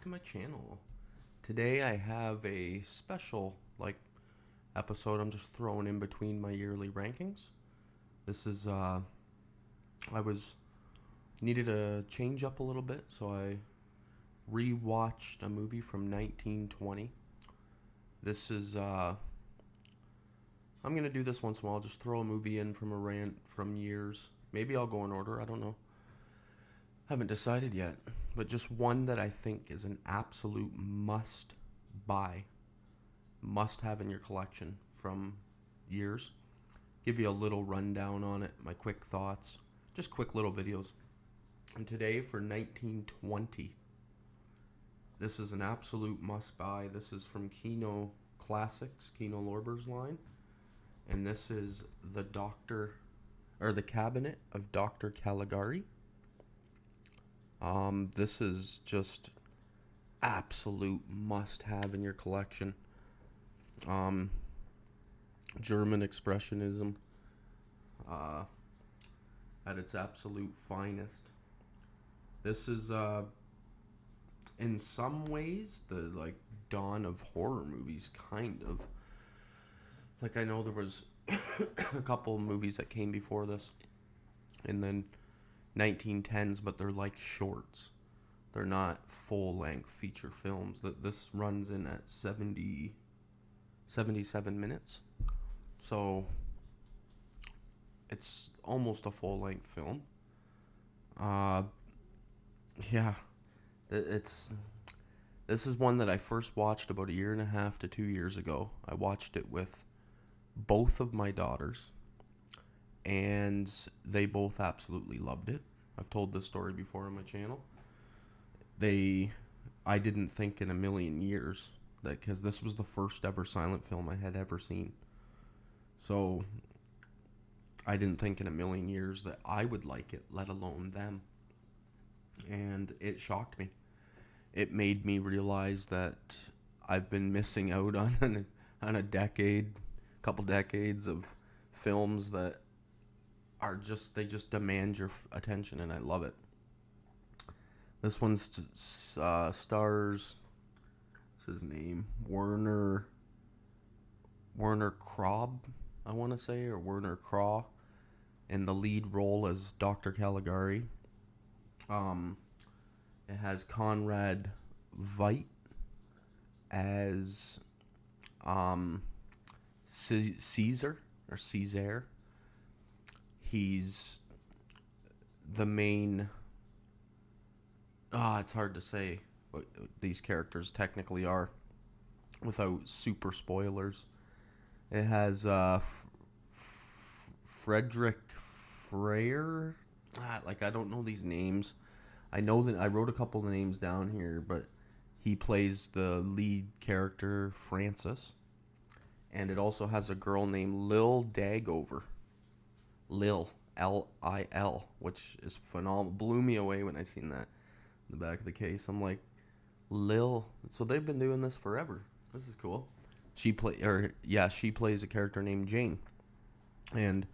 to my channel. Today I have a special episode I'm just throwing in between my yearly rankings. This is I was needed a change up a little bit, so I rewatched a movie from 1920. This is I'm going to do this once in a while, just throw a movie in from a rant from years. Maybe I'll go in order, I don't know. Haven't decided yet, but just one that I think is an absolute must buy, must have in your collection from years. Give you a little rundown on it, my quick thoughts, just quick little videos. And today for 1920, this is an absolute must buy. This is from Kino Classics, Kino Lorber's line, and this is the Cabinet of Dr. Caligari. This is just absolute must-have in your collection. German expressionism, at its absolute finest. This is in some ways the dawn of horror movies, kind of. I know there was a couple movies that came before this, and then 1910s, but they're like shorts. They're not full-length feature films. This runs in at 77 minutes. So it's almost a full-length film. Yeah. This is one that I first watched about a year and a half to 2 years ago. I watched it with both of my daughters, and they both absolutely loved it. I've told this story before on my channel. I didn't think in a million years that, because this was the first ever silent film I had ever seen. So I didn't think in a million years that I would like it, let alone them. And it shocked me. It made me realize that I've been missing out on a couple decades of films that they just demand your attention, and I love it. This one stars, what's his name? Werner Krob, I want to say, or Werner Kraw, in the lead role as Dr. Caligari. It has Conrad Veidt as Caesar. He's the main. It's hard to say what these characters technically are without super spoilers. It has Frederick Freyer. I don't know these names. I know that I wrote a couple of names down here, but he plays the lead character, Francis. And it also has a girl named Lil Dagover. Lil, Lil, which is phenomenal. Blew me away when I seen that in the back of the case. I'm like, Lil. So they've been doing this forever. This is cool. She plays a character named Jane. And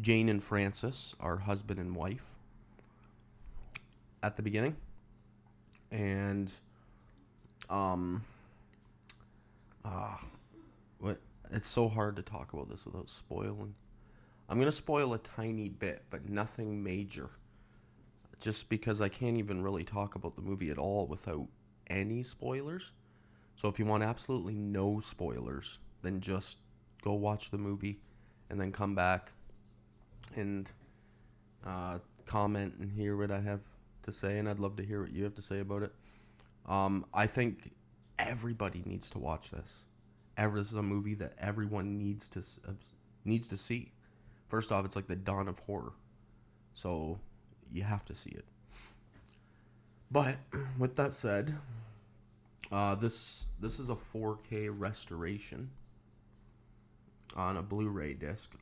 Jane and Francis are husband and wife at the beginning. And it's so hard to talk about this without spoiling. I'm going to spoil a tiny bit, but nothing major. Just because I can't even really talk about the movie at all without any spoilers. So if you want absolutely no spoilers, then just go watch the movie and then come back and comment and hear what I have to say. And I'd love to hear what you have to say about it. I think everybody needs to watch this. This is a movie that everyone needs to see. First off, it's like the dawn of horror, so you have to see it. But with that said, this is a 4K restoration on a Blu-ray disc.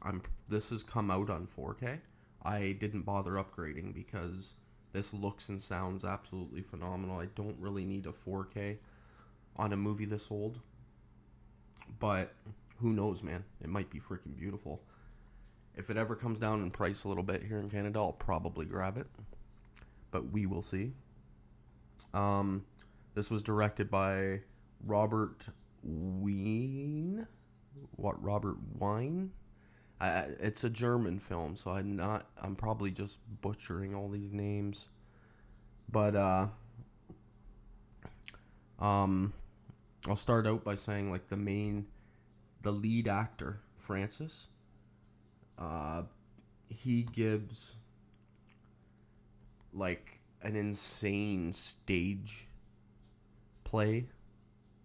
This has come out on 4K. I didn't bother upgrading because this looks and sounds absolutely phenomenal. I don't really need a 4K on a movie this old. But who knows, man? It might be freaking beautiful. If it ever comes down in price a little bit here in Canada, I'll probably grab it. But we will see. This was directed by Robert Wien. What, Robert Wine? It's a German film, so I'm probably just butchering all these names. But um, I'll start out by saying like the lead actor Francis. Uh, he gives like an insane stage play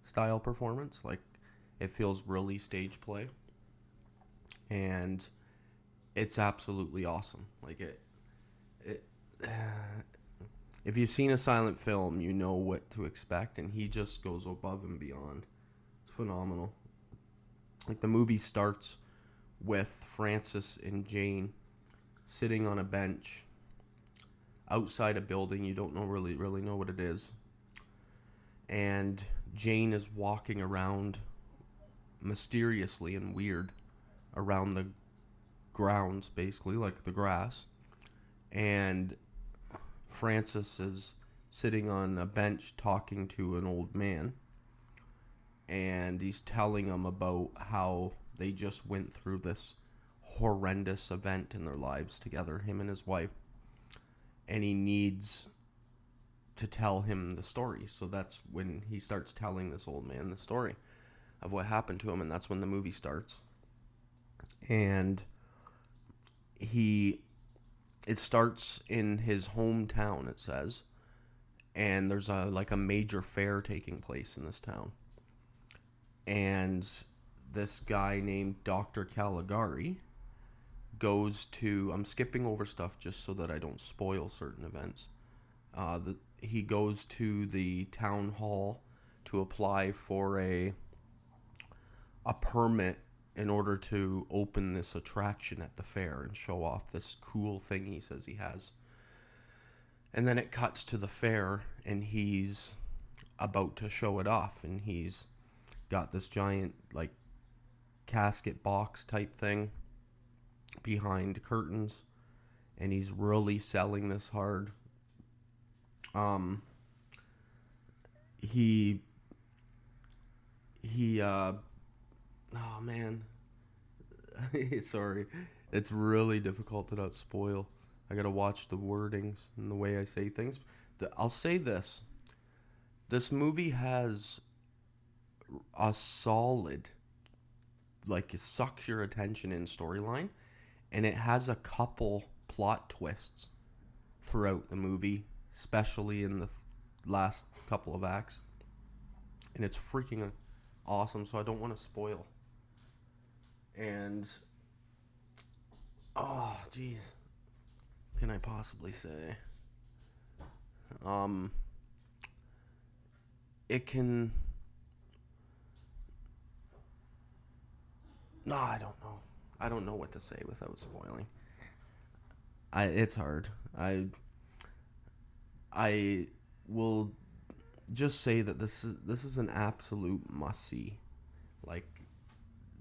style performance. Like it feels really stage play, and it's absolutely awesome. Like it. If you've seen a silent film, you know what to expect, and he just goes above and beyond. It's phenomenal. Like the movie starts with Francis and Jane sitting on a bench outside a building. You don't know really know what it is, and Jane is walking around mysteriously and weird around the grounds, basically like the grass, and Francis is sitting on a bench talking to an old man, and he's telling him about how they just went through this horrendous event in their lives together, him and his wife, and he needs to tell him the story. So that's when he starts telling this old man the story of what happened to him, and that's when the movie starts. And he it starts in his hometown, it says, and there's a major fair taking place in this town. And this guy named Dr. Caligari goes to, I'm skipping over stuff just so that I don't spoil certain events. He goes to the town hall to apply for a permit in order to open this attraction at the fair and show off this cool thing he says he has. And then it cuts to the fair, and he's about to show it off, and he's got this giant like casket box type thing behind curtains, and he's really selling this hard. Um, he oh man, sorry, it's really difficult to not spoil. I gotta watch the wordings and the way I say things. I'll say this: this movie has a solid, like, it sucks your attention in storyline, and it has a couple plot twists throughout the movie, especially in the last couple of acts, and it's freaking awesome. So I don't want to spoil. And oh, jeez, what can I possibly say? Um, it can. No, I don't know. I don't know what to say without spoiling. It's hard. I will just say that this is an absolute must see. Like,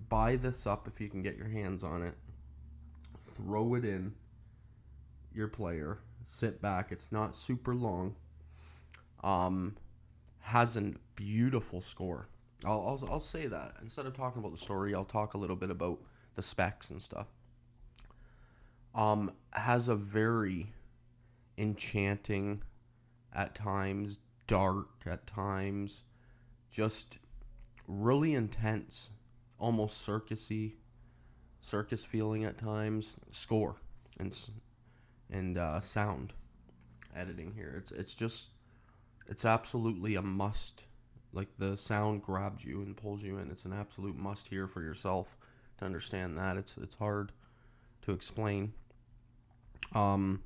buy this up if you can get your hands on it. Throw it in your player. Sit back. It's not super long. Um, has a beautiful score. I'll say that. Instead of talking about the story, I'll talk a little bit about the specs and stuff. Has a very enchanting, at times dark, at times just really intense, almost circus feeling at times. Score and sound editing here. It's absolutely a must. Like, the sound grabs you and pulls you in. It's an absolute must hear for yourself to understand that. It's hard to explain. Um,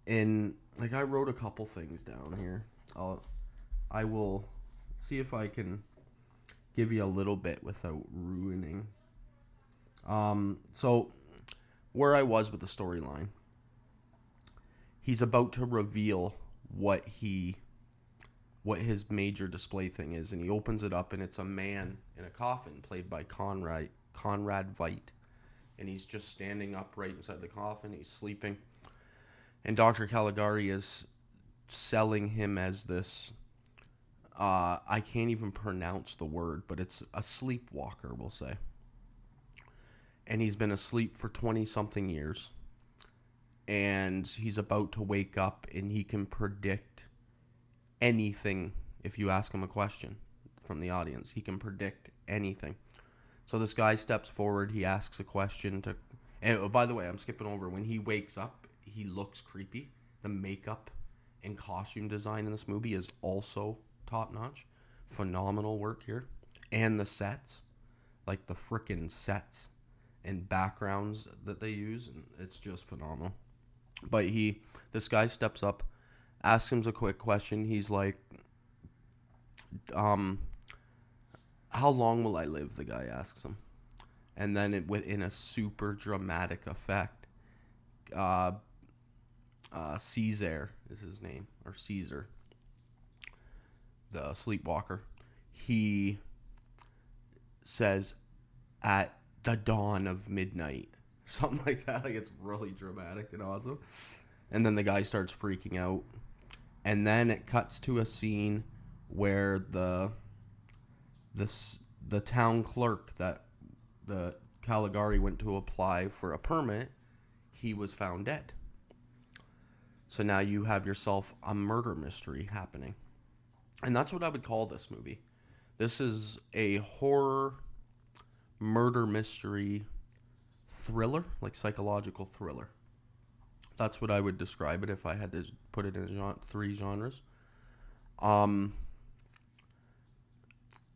and like, I wrote a couple things down here. I will see if I can give you a little bit without ruining. So where I was with the storyline, he's about to reveal what his major display thing is, and he opens it up, and it's a man in a coffin played by Conrad Veidt, and he's just standing upright inside the coffin. He's sleeping, and Dr. Caligari is selling him as this I can't even pronounce the word, but it's a sleepwalker, we'll say. And he's been asleep for 20 something years. And he's about to wake up, and he can predict anything if you ask him a question from the audience. He can predict anything. So this guy steps forward, he asks a question to. And oh, by the way, I'm skipping over. When he wakes up, he looks creepy. The makeup and costume design in this movie is also top notch. Phenomenal work here. And the sets, like the frickin' sets and backgrounds that they use, and it's just phenomenal. But this guy steps up, asks him a quick question. He's like, um, how long will I live? The guy asks him. And then within a super dramatic effect, uh, Caesar is his name, or Caesar, the sleepwalker. He says, at the dawn of midnight, something like that. Like, it's really dramatic and awesome. And then the guy starts freaking out. And then it cuts to a scene where the town clerk that the Caligari went to apply for a permit, he was found dead. So now you have yourself a murder mystery happening. And that's what I would call this movie. This is a horror murder mystery thriller, like psychological thriller. That's what I would describe it if I had to put it in three genres. And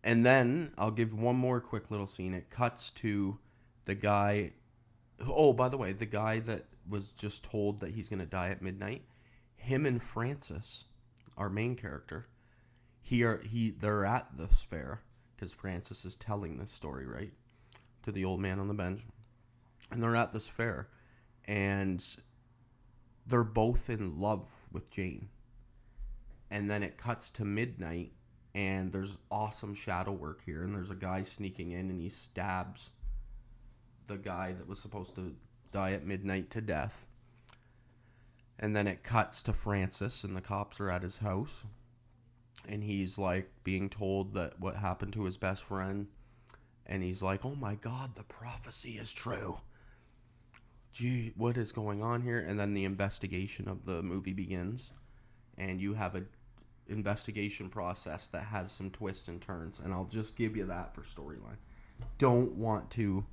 then I'll give one more quick little scene. It cuts to the guy. Oh, by the way, the guy that was just told that he's going to die at midnight, him and Francis, our main character, they're at the fair because Francis is telling this story, right, to the old man on the bench. And they're at this fair, and they're both in love with Jane. And then it cuts to midnight, and there's awesome shadow work here, and there's a guy sneaking in, and he stabs the guy that was supposed to die at midnight to death. And then it cuts to Francis, and the cops are at his house, and he's like being told that what happened to his best friend, and he's like, oh my god, the prophecy is true. Gee, what is going on here? And then the investigation of the movie begins, and you have a investigation process that has some twists and turns, and I'll just give you that for storyline. Don't want to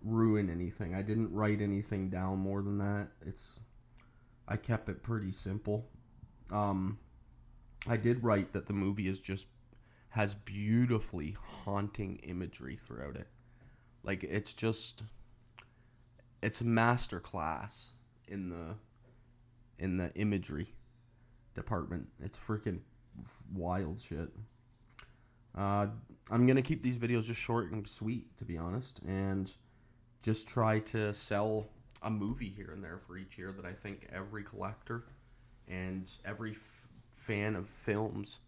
ruin anything. I didn't write anything down more than that. I kept it pretty simple. I did write that the movie has beautifully haunting imagery throughout it. Like, it's a masterclass in the imagery department. It's freaking wild shit. I'm gonna keep these videos just short and sweet, to be honest, and just try to sell a movie here and there for each year that I think every collector and every fan of films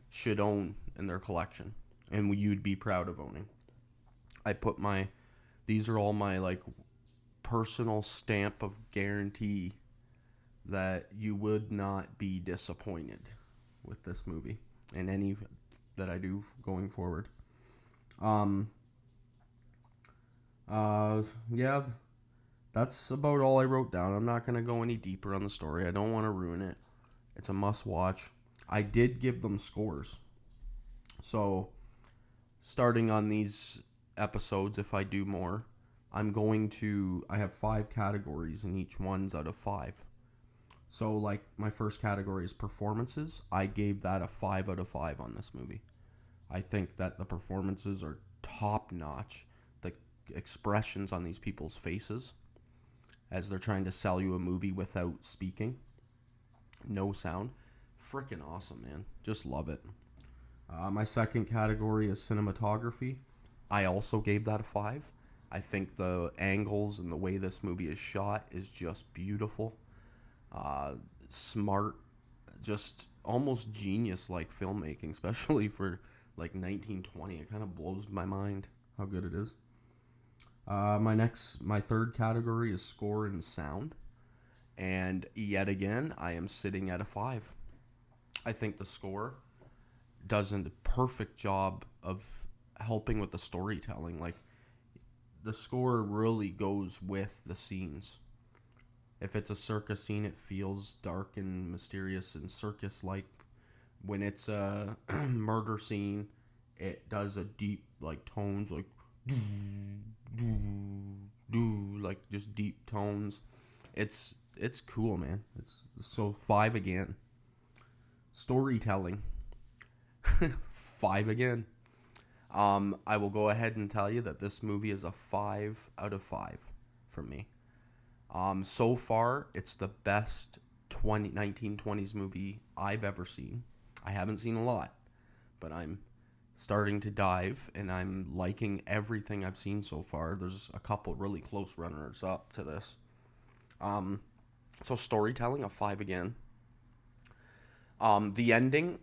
should own in their collection, and you'd be proud of owning. These are all my like personal stamp of guarantee that you would not be disappointed with this movie and any that I do going forward. Yeah, that's about all I wrote down. I'm not going to go any deeper on the story. I don't want to ruin it. It's a must watch. I did give them scores. So, starting on these episodes, if I do more, I have 5 categories, and each one's out of 5. So, like, my first category is performances. I gave that a 5 out of 5 on this movie. I think that the performances are top notch. The expressions on these people's faces as they're trying to sell you a movie without speaking. No sound. Freaking awesome, man. Just love it. My second category is cinematography. I also gave that a 5. I think the angles and the way this movie is shot is just beautiful. Smart, just almost genius-like filmmaking, especially for like 1920. It kind of blows my mind how good it is. My third category is score and sound. And yet again, I am sitting at a 5. I think the score does a perfect job of helping with the storytelling. Like, the score really goes with the scenes. If it's a circus scene, it feels dark and mysterious and circus like. When it's a murder scene, it does a deep, like, tones, like, doo, doo, like, just deep tones. It's cool, man. It's so 5 again. Storytelling. 5 again. I will go ahead and tell you that this movie is a 5 out of 5 for me. So far, it's the best 1920s movie I've ever seen. I haven't seen a lot, but I'm starting to dive, and I'm liking everything I've seen so far. There's a couple really close runners up to this. So storytelling, a 5 again. The ending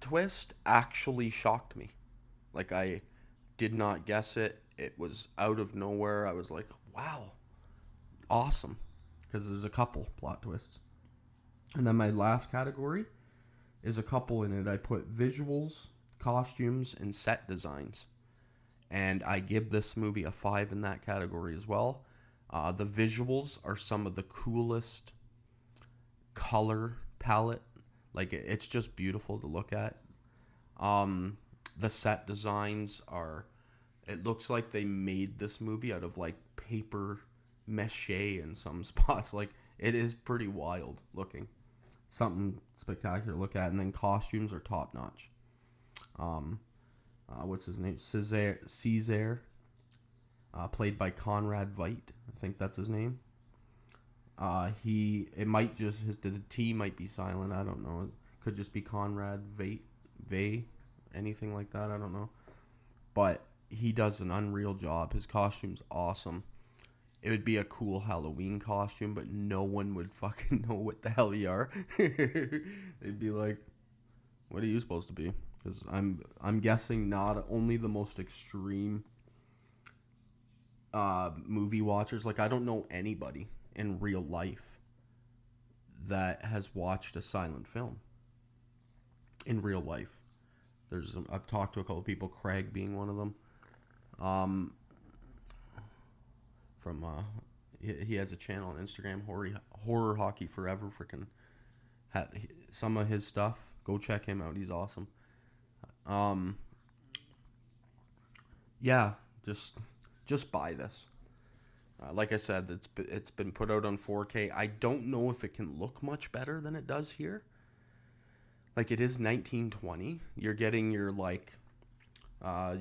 twist actually shocked me. Like, I did not guess it. It was out of nowhere. I was like, wow, awesome. Because there's a couple plot twists. And then my last category is a couple in it. I put visuals, costumes, and set designs. And I give this movie a 5 in that category as well. The visuals are some of the coolest color palette. Like, it's just beautiful to look at. The set designs are, it looks like they made this movie out of, like, paper mache in some spots. Like, it is pretty wild looking. Something spectacular to look at. And then costumes are top notch. What's his name? Caesar, played by Conrad Veidt. I think that's his name. It might just, the T might be silent. I don't know. It could just be Conrad Veidt, anything like that. I don't know. But he does an unreal job. His costume's awesome. It would be a cool Halloween costume, but no one would fucking know what the hell you are. They'd be like, what are you supposed to be? Because I'm guessing not only the most extreme movie watchers. Like, I don't know anybody in real life that has watched a silent film in real life. I've talked to a couple of people, Craig being one of them. He has a channel on Instagram, Horror Hockey Forever. Freaking some of his stuff. Go check him out. He's awesome. Yeah, just buy this. Like I said, it's been put out on 4K. I don't know if it can look much better than it does here. Like, it is 1920. You're getting your, like,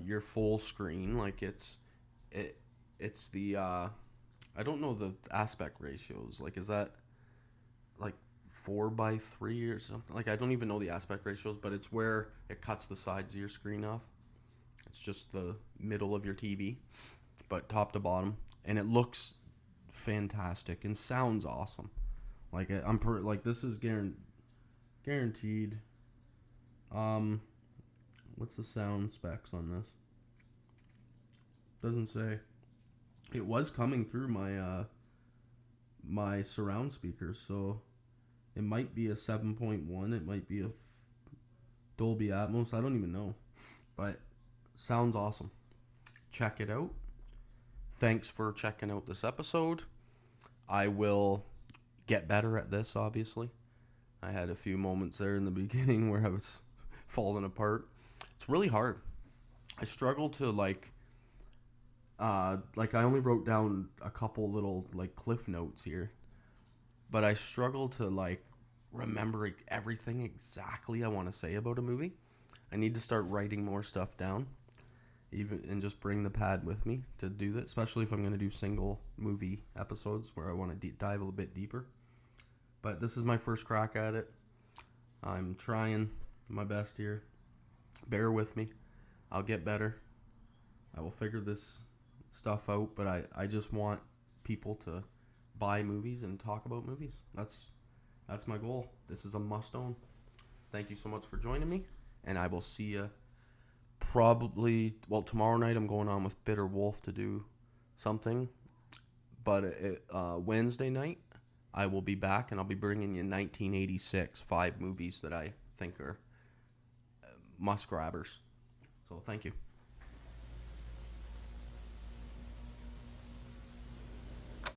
your full screen. Like, it's the I don't know the aspect ratios. Like, is that like 4:3 or something? Like, I don't even know the aspect ratios, but it's where it cuts the sides of your screen off. It's just the middle of your TV, but top to bottom, and it looks fantastic and sounds awesome. Like, this is guaranteed. What's the sound specs on this? Doesn't say. It was coming through my my surround speakers, so it might be a 7.1. It might be a Dolby Atmos. I don't even know, but sounds awesome. Check it out. Thanks for checking out this episode. I will get better at this, obviously. I had a few moments there in the beginning where I was falling apart. It's really hard. I struggle to, like I only wrote down a couple little, like, cliff notes here, but I struggle to, like, remember everything exactly I want to say about a movie. I need to start writing more stuff down, and just bring the pad with me to do that, especially if I'm going to do single movie episodes where I want to dive a little bit deeper. But this is my first crack at it. I'm trying my best here. Bear with me. I'll get better. I will figure this stuff out, but I just want people to buy movies and talk about movies. That's my goal. This is a must-own. Thank you so much for joining me, and I will see you probably, tomorrow night I'm going on with Bitter Wolf to do something, but Wednesday night I will be back, and I'll be bringing you 1986, 5 movies that I think are must grabbers. So thank you.